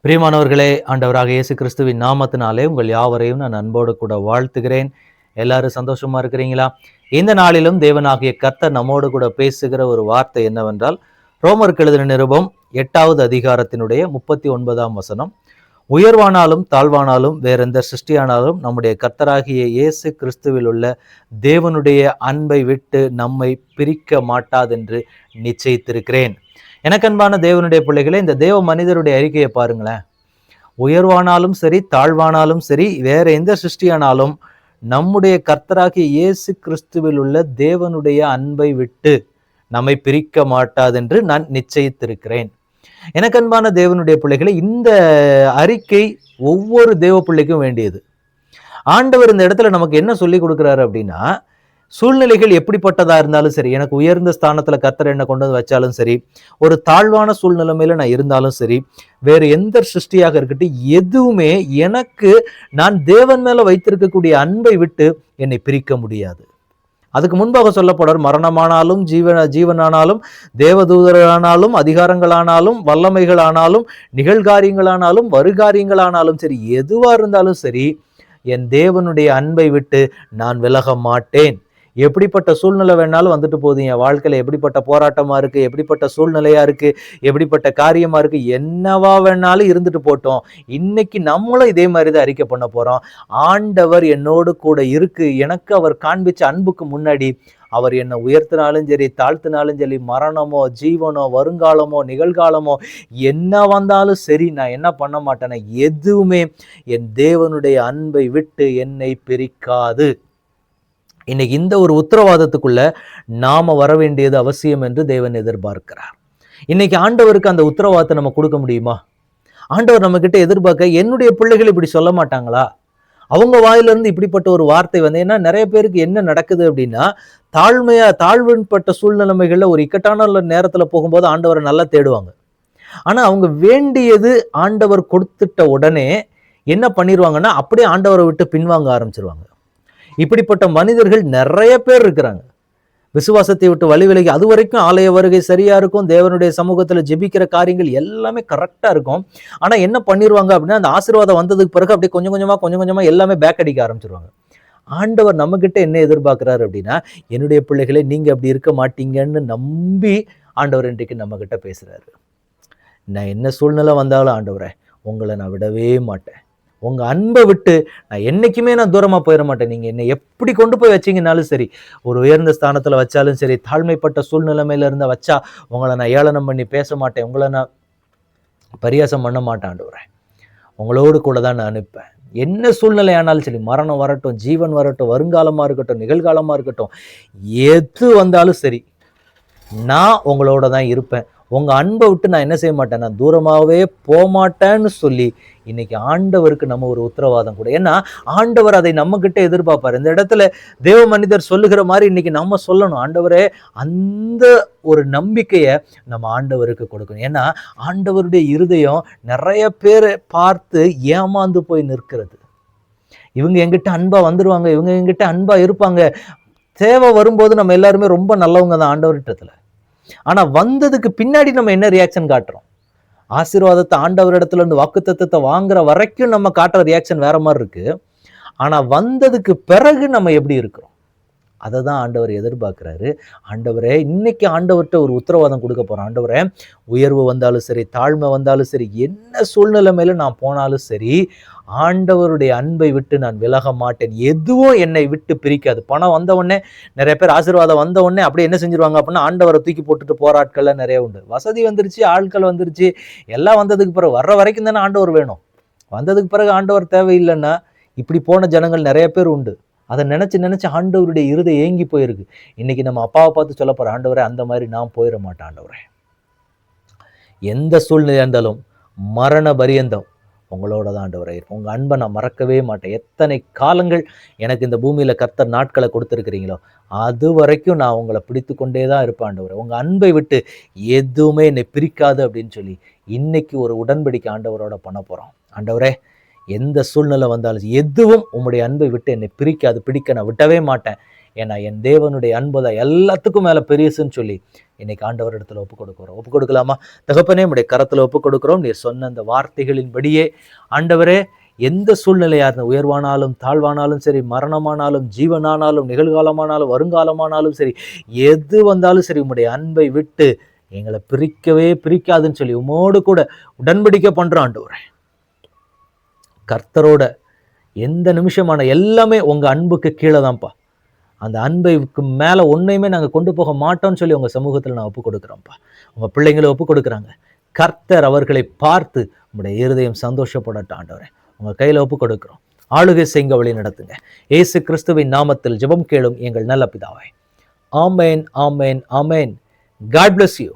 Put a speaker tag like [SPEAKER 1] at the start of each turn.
[SPEAKER 1] பிரியமானவர்களே, ஆண்டவராக இயேசு கிறிஸ்துவின் நாமத்தினாலே உங்கள் யாவரையும் நான் அன்போடு கூட வாழ்த்துகிறேன். எல்லாரும் சந்தோஷமா இருக்கிறீங்களா? இந்த நாளிலும் தேவனாகிய கர்த்தர் நம்மோடு கூட பேசுகிற ஒரு வார்த்தை என்னவென்றால், ரோமருக்கு எழுதின நிருபம் 8வது அதிகாரத்தினுடைய 39ஆம் வசனம். உயர்வானாலும் தாழ்வானாலும் வேறெந்த சிருஷ்டியானாலும் நம்முடைய கர்த்தராகிய இயேசு கிறிஸ்துவில் உள்ள தேவனுடைய அன்பை விட்டு நம்மை பிரிக்க மாட்டாதென்று நிச்சயித்திருக்கிறேன். எனக்கன்பான தேவனுடைய பிள்ளைகளே, இந்த தேவ மனிதருடைய அறிக்கையை பாருங்களேன். உயர்வானாலும் சரி, தாழ்வானாலும் சரி, வேற எந்த சிருஷ்டியானாலும் நம்முடைய கர்த்தராகிய இயேசு கிறிஸ்துவில் உள்ள தேவனுடைய அன்பை விட்டு நம்மை பிரிக்க மாட்டாதென்று நான் நிச்சயித்திருக்கிறேன். எனக்கன்பான தேவனுடைய பிள்ளைகளை, இந்த அறிக்கை ஒவ்வொரு தேவ பிள்ளைக்கும் வேண்டியது. ஆண்டவர் இந்த இடத்துல நமக்கு என்ன சொல்லி கொடுக்குறாரு அப்படின்னா, சூழ்நிலைகள் எப்படிப்பட்டதா இருந்தாலும் சரி, எனக்கு உயர்ந்த ஸ்தானத்துல கர்த்தர் என்ன கொண்டு வந்து வச்சாலும் சரி, ஒரு தாழ்வான சூழ்நிலைமையில நான் இருந்தாலும் சரி, வேறு எந்த சிருஷ்டியாக இருக்கட்டும், எதுவுமே எனக்கு நான் தேவன் மேல வைத்திருக்கக்கூடிய அன்பை விட்டு என்னை பிரிக்க முடியாது. அதுக்கு முன்பாக சொல்லப்படுற மரணமானாலும் ஜீவனானாலும் தேவதூதரானாலும் அதிகாரங்களானாலும் வல்லமைகளானாலும் நிகழ்காரியங்களானாலும் வருகாரியங்களானாலும் சரி, எதுவா இருந்தாலும் சரி, என் தேவனுடைய அன்பை விட்டு நான் விலக மாட்டேன். எப்படிப்பட்ட சூழ்நிலை வேணாலும் வந்துட்டு போகுது, என் வாழ்க்கையில எப்படிப்பட்ட போராட்டமா இருக்கு, எப்படிப்பட்ட சூழ்நிலையா இருக்கு, எப்படிப்பட்ட காரியமா இருக்கு, என்னவா வேணாலும் இருந்துட்டு போட்டோம். இன்னைக்கு நம்மளும் இதே மாதிரி தான் அறிக்கை பண்ண போறோம். ஆண்டவர் என்னோடு கூட இருக்கு. எனக்கு அவர் காண்பிச்ச அன்புக்கு முன்னாடி அவர் என்னை உயர்த்தினாலும் சரி, தாழ்த்தினாலும் சரி, மரணமோ ஜீவனோ வருங்காலமோ நிகழ்காலமோ என்ன வந்தாலும் சரி, நான் என்ன பண்ண மாட்டேன்னா, எதுவுமே என் தேவனுடைய அன்பை விட்டு என்னை பிரிக்காது. இன்னைக்கு இந்த ஒரு உத்தரவாதத்துக்குள்ள நாம வர வேண்டியது அவசியம் என்று தேவன் எதிர்பார்க்கிறார். இன்னைக்கு ஆண்டவருக்கு அந்த உத்தரவாதத்தை நம்ம கொடுக்க முடியுமா? ஆண்டவர் நம்ம கிட்ட எதிர்பார்க்க, என்னுடைய பிள்ளைகள் இப்படி சொல்ல மாட்டாங்களா? அவங்க வாயிலிருந்து இப்படிப்பட்ட ஒரு வார்த்தை வந்து, ஏன்னா நிறைய பேருக்கு என்ன நடக்குது அப்படின்னா, தாழ்வுப்பட்ட சூழ்நிலைமைகள்ல ஒரு இக்கட்டான நேரத்துல போகும்போது ஆண்டவரை நல்லா தேடுவாங்க. ஆனா அவங்க வேண்டியது ஆண்டவர் கொடுத்துட்ட உடனே என்ன பண்ணிடுவாங்கன்னா, அப்படியே ஆண்டவரை விட்டு பின்வாங்க ஆரம்பிச்சிருவாங்க. இப்படிப்பட்ட மனிதர்கள் நிறைய பேர் இருக்கிறாங்க. விசுவாசத்தை விட்டு வழி விலகி, அது வரைக்கும் ஆலய வருகை சரியா இருக்கும், தேவனுடைய சமூகத்துல ஜெபிக்கிற காரியங்கள் எல்லாமே கரெக்டா இருக்கும். ஆனா என்ன பண்ணிடுவாங்க அப்படின்னா, அந்த ஆசீர்வாதம் வந்ததுக்கு பிறகு அப்படியே கொஞ்சம் கொஞ்சமா எல்லாமே பேக் அடிக்க ஆரம்பிச்சிருவாங்க. ஆண்டவர் நம்ம கிட்ட என்ன எதிர்பார்க்கிறாரு அப்படின்னா, என்னுடைய பிள்ளைகளே, நீங்க அப்படி இருக்க மாட்டீங்கன்னு நம்பி ஆண்டவர் இன்றைக்கு நம்ம கிட்ட பேசுறாரு. நான் என்ன சூழ்நிலை வந்தாலும் ஆண்டவரே, உங்களை நான் விடவே மாட்டேன். உங்க அன்பை விட்டு நான் என்னைக்குமே தூரமா போயிட மாட்டேன். நீங்க என்னை எப்படி கொண்டு போய் வச்சீங்கன்னாலும் சரி, ஒரு உயர்ந்த ஸ்தானத்துல வச்சாலும் சரி, தாழ்மைப்பட்ட சூழ்நிலைமையில இருந்த வச்சா உங்களை நான் ஏளனம் பண்ணி பேச மாட்டேன், உங்களை நான் பரியாசம் பண்ண மாட்டேன் ஆண்டவரே. உங்களோடு கூட தான் நான் அனுப்பேன். என்ன சூழ்நிலை ஆனாலும் சரி, மரணம் வரட்டும், ஜீவன் வரட்டும், வருங்காலமா இருக்கட்டும், நிகழ்காலமா இருக்கட்டும், எது வந்தாலும் சரி, நான் உங்களோட தான் இருப்பேன். உங்க அன்பை விட்டு நான் என்ன செய்ய மாட்டேன், நான் தூரமாகவே போகமாட்டேன்னு சொல்லி இன்னைக்கு ஆண்டவருக்கு நம்ம ஒரு உத்தரவாதம் கூட. ஏன்னா ஆண்டவர் அதை நம்ம கிட்ட எதிர்பார்ப்பார். இந்த இடத்துல தேவ மனிதர் சொல்லுகிற மாதிரி இன்னைக்கு நம்ம சொல்லணும், ஆண்டவரே, அந்த ஒரு நம்பிக்கையை நம்ம ஆண்டவருக்கு கொடுக்கணும். ஏன்னா ஆண்டவருடைய இருதயம் நிறைய பேரை பார்த்து ஏமாந்து போய் நிற்கிறது. இவங்க எங்கிட்ட அன்பா வந்துருவாங்க, இவங்க எங்கிட்ட அன்பா இருப்பாங்க, தேவை வரும்போது நம்ம எல்லாருமே ரொம்ப நல்லவங்க தான் ஆண்டவர்கிட்டத்துல. ஆனா வந்ததுக்கு பின்னாடி நம்ம என்ன ரியாக்ஷன் காட்டுறோம்? ஆசீர்வாதத்தை ஆண்டவரிடத்துல இருந்து வாக்குத்தத்தத்தை வாங்குற வரைக்கும் நம்ம காட்டுற ரியாக்ஷன் வேற மாதிரி இருக்கு. ஆனா வந்ததுக்கு பிறகு நம்ம எப்படி இருக்கிறோம், அதை தான் ஆண்டவர் எதிர்பார்க்கிறாரு. ஆண்டவரே, இன்னைக்கு ஆண்டவர்கிட்ட ஒரு உத்தரவாதம் கொடுக்க போறோம். ஆண்டவரே, உயர்வு வந்தாலும் சரி, தாழ்மை வந்தாலும் சரி, என்ன சூழ்நிலை மேல நான் போனாலும் சரி, ஆண்டவருடைய அன்பை விட்டு நான் விலக மாட்டேன். எதுவும் என்னை விட்டு பிரிக்காது. பணம் வந்த உடனே நிறைய பேர், ஆசீர்வாதம் வந்த உடனே அப்படியே என்ன செஞ்சிருவாங்க அப்படின்னா, ஆண்டவரை தூக்கி போட்டுட்டு போற ஆட்கள்லாம் நிறைய உண்டு. வசதி வந்துருச்சு, ஆட்கள் வந்துருச்சு, எல்லாம் வந்ததுக்கு பிறகு வர்ற வரைக்கும் தானே ஆண்டவர் வேணும். வந்ததுக்கு பிறகு ஆண்டவர் தேவையில்லைன்னா இப்படி போன ஜனங்கள் நிறைய பேர் உண்டு. அதை நினைச்சு ஆண்டவருடைய இருதயம் ஏங்கி போயிருக்கு. இன்னைக்கு நம்ம அப்பாவை பார்த்து சொல்ல போற, ஆண்டவரே, அந்த மாதிரி நான் போயிட மாட்டேன் ஆண்டவரே. எந்த சூழ்நிலை இருந்தாலும் மரண பரியந்தம் உங்களோட தான் ஆண்டவரே இருக்கும். உங்க அன்பை நான் மறக்கவே மாட்டேன். எத்தனை காலங்கள் எனக்கு இந்த பூமியில கர்த்தர் நாட்களை கொடுத்துருக்கிறீங்களோ, அது வரைக்கும் நான் உங்களை பிடித்து கொண்டே தான் இருப்பேன் ஆண்டவரே. உங்க அன்பை விட்டு எதுவுமே என்னை பிரிக்காது அப்படின்னு சொல்லி இன்னைக்கு ஒரு உடன்படிக்கை ஆண்டவரோட பண்ண போறோம். ஆண்டவரே, எந்த சூழ்நிலை வந்தாலும் எதுவும் உம்முடைய அன்பை விட்டு என்னை பிரிக்காது, பிடிக்க நான் விட்டவே மாட்டேன். ஏன்னா என் தேவனுடைய அன்பு தான் எல்லாத்துக்கும் மேல பெரியசுன்னு சொல்லி இன்னைக்கு ஆண்டவரிடத்துல ஒப்பு கொடுக்குறோம். ஒப்பு கொடுக்கலாமா? தகப்பனே, உம்முடைய கரத்துல ஒப்பு கொடுக்குறோம். நீர் சொன்ன அந்த வார்த்தைகளின்படியே ஆண்டவரே, எந்த சூழ்நிலையா இருந்த, உயர்வானாலும் தாழ்வானாலும் சரி, மரணமானாலும் ஜீவனானாலும் நிகழ்காலமானாலும் வருங்காலமானாலும் சரி, எது வந்தாலும் சரி, உம்முடைய அன்பை விட்டு எங்களை பிரிக்கவே பிரிக்காதுன்னு சொல்லி உமோடு கூட உடன்படிக்கை பண்றோம் ஆண்டவரே. கர்த்தரோட எந்த நிமிஷமான எல்லாமே உங்க அன்புக்கு கீழே தான்ப்பா. அந்த அன்பைக்கு மேல ஒன்னையுமே நாங்க கொண்டு போக மாட்டோம்னு சொல்லி உங்க சமூகத்துல நான் ஒப்பு கொடுக்குறோம்ப்பா. உங்க பிள்ளைங்களை ஒப்பு கொடுக்குறாங்க. கர்த்தர் அவர்களை பார்த்து உங்களுடைய இருதயம் சந்தோஷப்படட்டும் ஆண்டவரே. உங்க கையில ஒப்பு கொடுக்கிறோம். ஆளுகை செய்ங்க, வழி நடத்துங்க. இயேசு கிறிஸ்துவின் நாமத்தில் ஜெபம் கேளும் எங்கள் நல்ல பிதாவே. ஆமேன், ஆமேன், ஆமேன். God bless you.